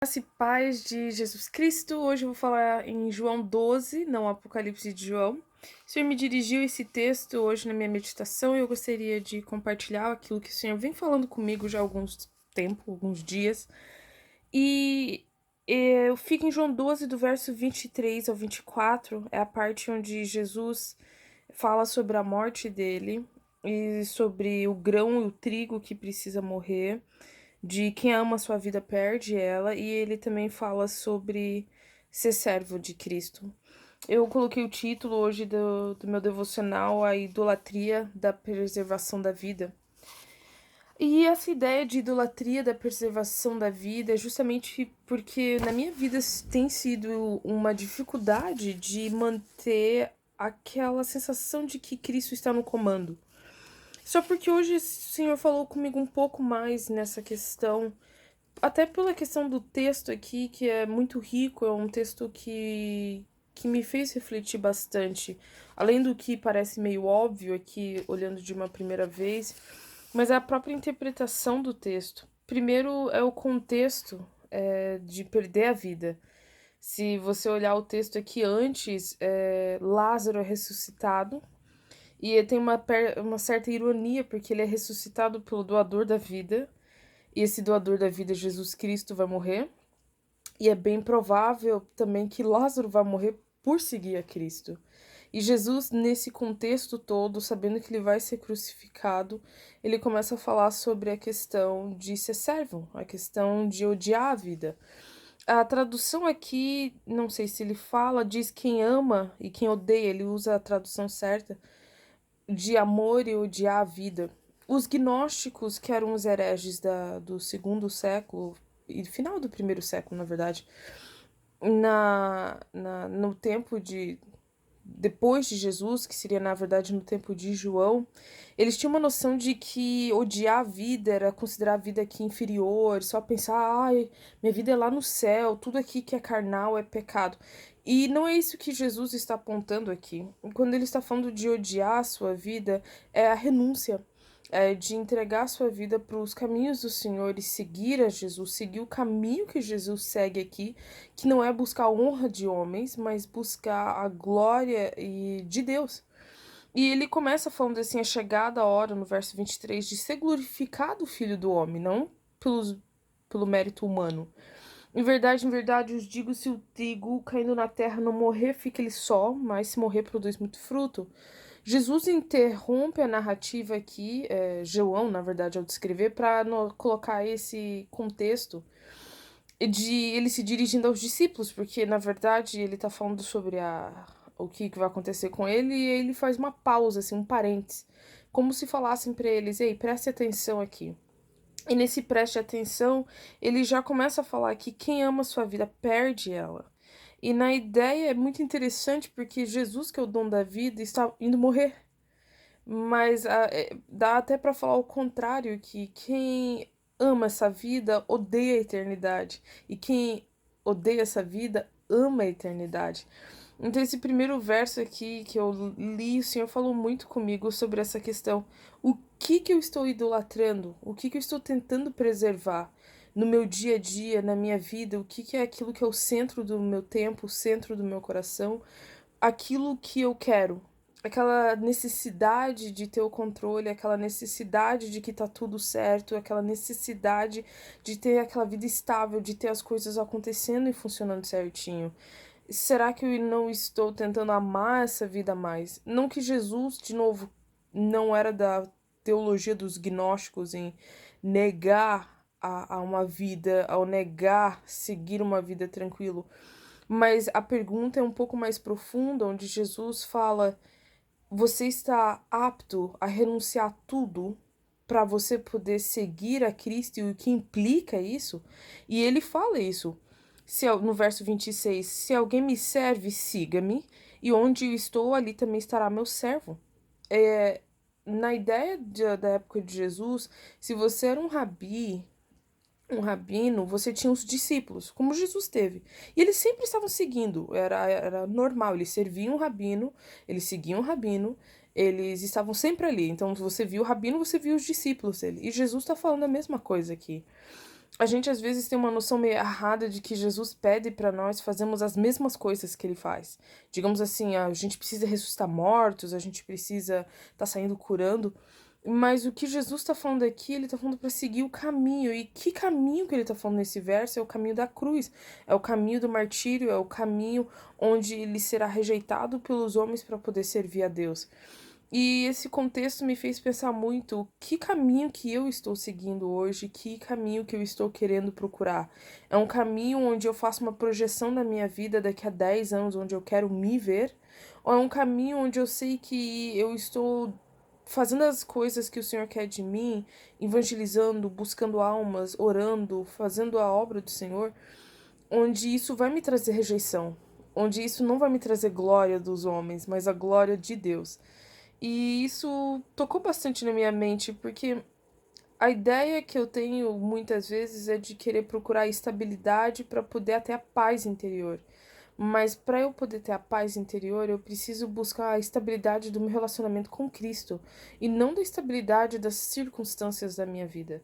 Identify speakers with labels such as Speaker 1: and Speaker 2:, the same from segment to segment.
Speaker 1: Graça e paz de Jesus Cristo. Hoje eu vou falar em João 12, não Apocalipse de João. O Senhor me dirigiu esse texto hoje na minha meditação e eu gostaria de compartilhar aquilo que o Senhor vem falando comigo já há alguns dias. E eu fico em João 12, do verso 23 ao 24, é a parte onde Jesus fala sobre a morte dele e sobre o grão e o trigo que precisa morrer, de quem ama a sua vida perde ela, e ele também fala sobre ser servo de Cristo. Eu coloquei o título hoje do meu devocional, A Idolatria da Preservação da Vida. E essa ideia de idolatria da preservação da vida é justamente porque na minha vida tem sido uma dificuldade de manter aquela sensação de que Cristo está no comando. Só porque hoje o Senhor falou comigo um pouco mais nessa questão, até pela questão do texto aqui, que é muito rico, é um texto que me fez refletir bastante. Além do que parece meio óbvio aqui, olhando de uma primeira vez, mas é a própria interpretação do texto. Primeiro é o contexto de perder a vida. Se você olhar o texto aqui antes, Lázaro é ressuscitado, e tem uma certa ironia, porque ele é ressuscitado pelo doador da vida, e esse doador da vida, Jesus Cristo, vai morrer. E é bem provável também que Lázaro vai morrer por seguir a Cristo. E Jesus, nesse contexto todo, sabendo que ele vai ser crucificado, ele começa a falar sobre a questão de ser servo, a questão de odiar a vida. A tradução aqui, não sei se ele fala, diz quem ama e quem odeia, ele usa a tradução certa, de amor e odiar a vida. Os gnósticos, que eram os hereges do segundo século, e final do primeiro século, na verdade, no tempo de depois de Jesus, que seria na verdade no tempo de João, eles tinham uma noção de que odiar a vida era considerar a vida aqui inferior, só pensar, ai, minha vida é lá no céu, tudo aqui que é carnal é pecado. E não é isso que Jesus está apontando aqui. Quando ele está falando de odiar a sua vida, é a renúncia, de entregar a sua vida para os caminhos do Senhor e seguir a Jesus, seguir o caminho que Jesus segue aqui, que não é buscar a honra de homens, mas buscar a glória de Deus. E ele começa falando assim, é chegada a hora, no verso 23, de ser glorificado o Filho do Homem, não pelo mérito humano. Em verdade, os digo, se o trigo caindo na terra não morrer, fica ele só, mas se morrer, produz muito fruto. Jesus interrompe a narrativa aqui, João, na verdade, ao descrever, para colocar esse contexto de ele se dirigindo aos discípulos, porque na verdade ele tá falando sobre o que vai acontecer com ele e ele faz uma pausa, assim, um parênteses, como se falassem para eles: ei, preste atenção aqui. E nesse preste atenção, ele já começa a falar que quem ama sua vida perde ela. E na ideia é muito interessante porque Jesus, que é o dono da vida, está indo morrer. Mas dá até para falar o contrário, que quem ama essa vida odeia a eternidade. E quem odeia essa vida ama a eternidade. Então, esse primeiro verso aqui que eu li, o Senhor falou muito comigo sobre essa questão. O que eu estou idolatrando? O que eu estou tentando preservar no meu dia a dia, na minha vida? O que é aquilo que é o centro do meu tempo, o centro do meu coração? Aquilo que eu quero, aquela necessidade de ter o controle, aquela necessidade de que tá tudo certo, aquela necessidade de ter aquela vida estável, de ter as coisas acontecendo e funcionando certinho. Será que eu não estou tentando amar essa vida mais? Não que Jesus, de novo, não era da teologia dos gnósticos em negar a uma vida, ao negar seguir uma vida tranquilo. Mas a pergunta é um pouco mais profunda, onde Jesus fala: você está apto a renunciar a tudo para você poder seguir a Cristo e o que implica isso? E ele fala isso. No verso 26, se alguém me serve, siga-me, e onde eu estou, ali também estará meu servo. É, na ideia da época de Jesus, se você era um rabino, você tinha os discípulos, como Jesus teve. E eles sempre estavam seguindo, era normal, eles serviam o rabino, eles seguiam o rabino, eles estavam sempre ali. Então, se você viu o rabino, você viu os discípulos dele. E Jesus está falando a mesma coisa aqui. A gente às vezes tem uma noção meio errada de que Jesus pede para nós fazermos as mesmas coisas que ele faz. Digamos assim, a gente precisa ressuscitar mortos, a gente precisa estar saindo curando, mas o que Jesus está falando aqui, ele está falando para seguir o caminho. E que caminho que ele está falando nesse verso? É o caminho da cruz, é o caminho do martírio, é o caminho onde ele será rejeitado pelos homens para poder servir a Deus. E esse contexto me fez pensar muito que caminho que eu estou seguindo hoje, que caminho que eu estou querendo procurar. É um caminho onde eu faço uma projeção da minha vida daqui a 10 anos, onde eu quero me ver? Ou é um caminho onde eu sei que eu estou fazendo as coisas que o Senhor quer de mim, evangelizando, buscando almas, orando, fazendo a obra do Senhor, onde isso vai me trazer rejeição, onde isso não vai me trazer glória dos homens, mas a glória de Deus. E isso tocou bastante na minha mente, porque a ideia que eu tenho muitas vezes é de querer procurar estabilidade para poder ter a paz interior. Mas para eu poder ter a paz interior, eu preciso buscar a estabilidade do meu relacionamento com Cristo e não da estabilidade das circunstâncias da minha vida.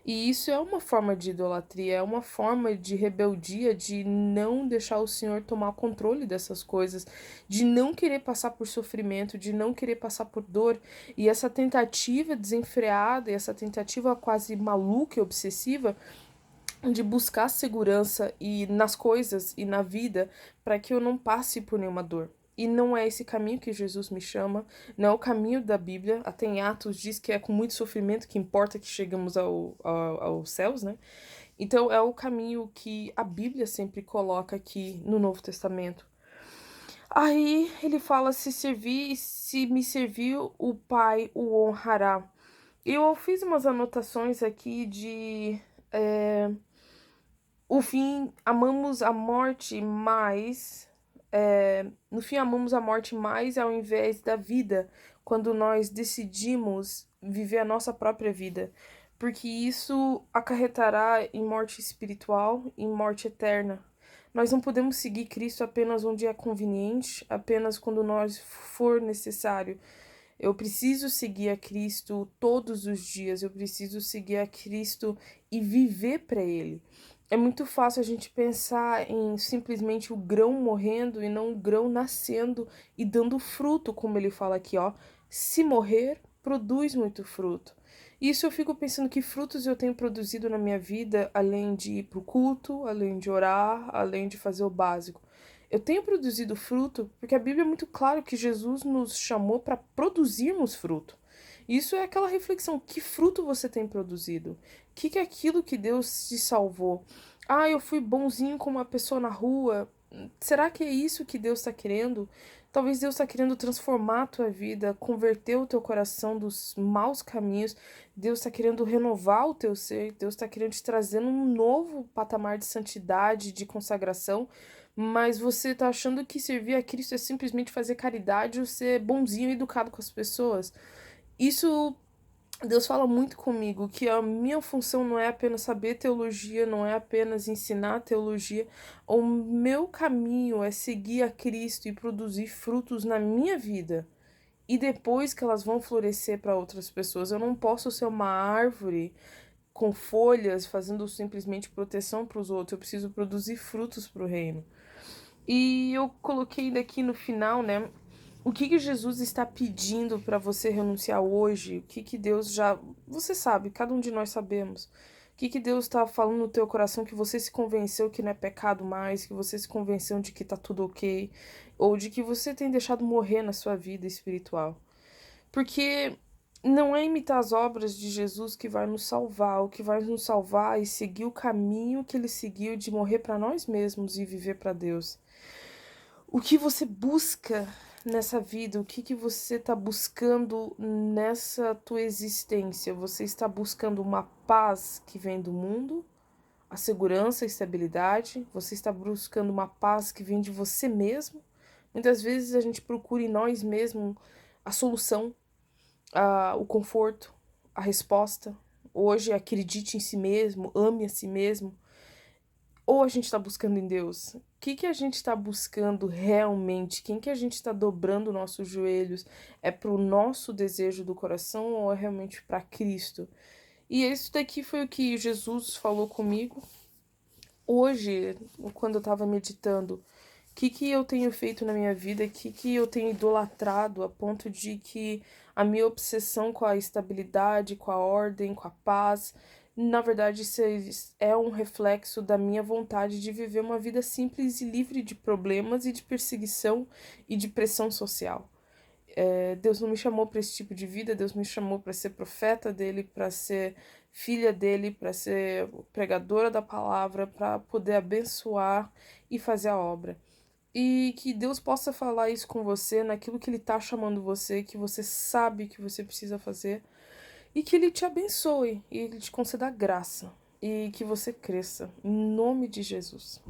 Speaker 1: E isso é uma forma de idolatria, é uma forma de rebeldia, de não deixar o Senhor tomar controle dessas coisas, de não querer passar por sofrimento, de não querer passar por dor. E essa tentativa desenfreada, e essa tentativa quase maluca e obsessiva de buscar segurança e nas coisas e na vida para que eu não passe por nenhuma dor. E não é esse caminho que Jesus me chama, não é o caminho da Bíblia. Até em Atos diz que é com muito sofrimento que importa que chegamos aos céus, né? Então é o caminho que a Bíblia sempre coloca aqui no Novo Testamento. Aí ele fala: se servir, se me servir, o Pai o honrará. Eu fiz umas anotações aqui de. O fim, amamos a morte mais. No fim, amamos a morte mais ao invés da vida, quando nós decidimos viver a nossa própria vida. Porque isso acarretará em morte espiritual e em morte eterna. Nós não podemos seguir Cristo apenas onde é conveniente, apenas quando nós for necessário. Eu preciso seguir a Cristo todos os dias, eu preciso seguir a Cristo e viver para Ele. É muito fácil a gente pensar em simplesmente o grão morrendo e não o grão nascendo e dando fruto, como ele fala aqui, ó. Se morrer, produz muito fruto. Isso eu fico pensando que frutos eu tenho produzido na minha vida, além de ir pro culto, além de orar, além de fazer o básico. Eu tenho produzido fruto porque a Bíblia é muito claro que Jesus nos chamou para produzirmos fruto. Isso é aquela reflexão: que fruto você tem produzido? O que é aquilo que Deus te salvou? Ah, eu fui bonzinho com uma pessoa na rua. Será que é isso que Deus está querendo? Talvez Deus está querendo transformar a tua vida, converter o teu coração dos maus caminhos. Deus está querendo renovar o teu ser. Deus está querendo te trazer num novo patamar de santidade, de consagração. Mas você está achando que servir a Cristo é simplesmente fazer caridade ou ser bonzinho e educado com as pessoas. Isso, Deus fala muito comigo, que a minha função não é apenas saber teologia, não é apenas ensinar teologia. O meu caminho é seguir a Cristo e produzir frutos na minha vida. E depois que elas vão florescer para outras pessoas. Eu não posso ser uma árvore com folhas fazendo simplesmente proteção para os outros. Eu preciso produzir frutos para o reino. E eu coloquei daqui no final, né? O que Jesus está pedindo para você renunciar hoje? O que Deus já. Você sabe, cada um de nós sabemos. O que Deus está falando no teu coração que você se convenceu que não é pecado mais, que você se convenceu de que tá tudo ok, ou de que você tem deixado morrer na sua vida espiritual. Porque não é imitar as obras de Jesus que vai nos salvar. O que vai nos salvar é seguir o caminho que ele seguiu de morrer para nós mesmos e viver para Deus. O que você busca nessa vida? O que você está buscando nessa tua existência? Você está buscando uma paz que vem do mundo, a segurança, a estabilidade? Você está buscando uma paz que vem de você mesmo? Muitas vezes a gente procura em nós mesmos a solução, o conforto, a resposta. Hoje, acredite em si mesmo, ame a si mesmo. Ou a gente está buscando em Deus? O que a gente está buscando realmente? Quem que a gente está dobrando nossos joelhos? É para o nosso desejo do coração ou é realmente para Cristo? E isso daqui foi o que Jesus falou comigo. Hoje, quando eu estava meditando, o que eu tenho feito na minha vida, o que eu tenho idolatrado a ponto de que a minha obsessão com a estabilidade, com a ordem, com a paz, na verdade, isso é um reflexo da minha vontade de viver uma vida simples e livre de problemas e de perseguição e de pressão social. Deus não me chamou para esse tipo de vida, Deus me chamou para ser profeta dele, para ser filha dele, para ser pregadora da palavra, para poder abençoar e fazer a obra. E que Deus possa falar isso com você, naquilo que Ele está chamando você, que você sabe que você precisa fazer, e que Ele te abençoe, e Ele te conceda graça, e que você cresça, em nome de Jesus.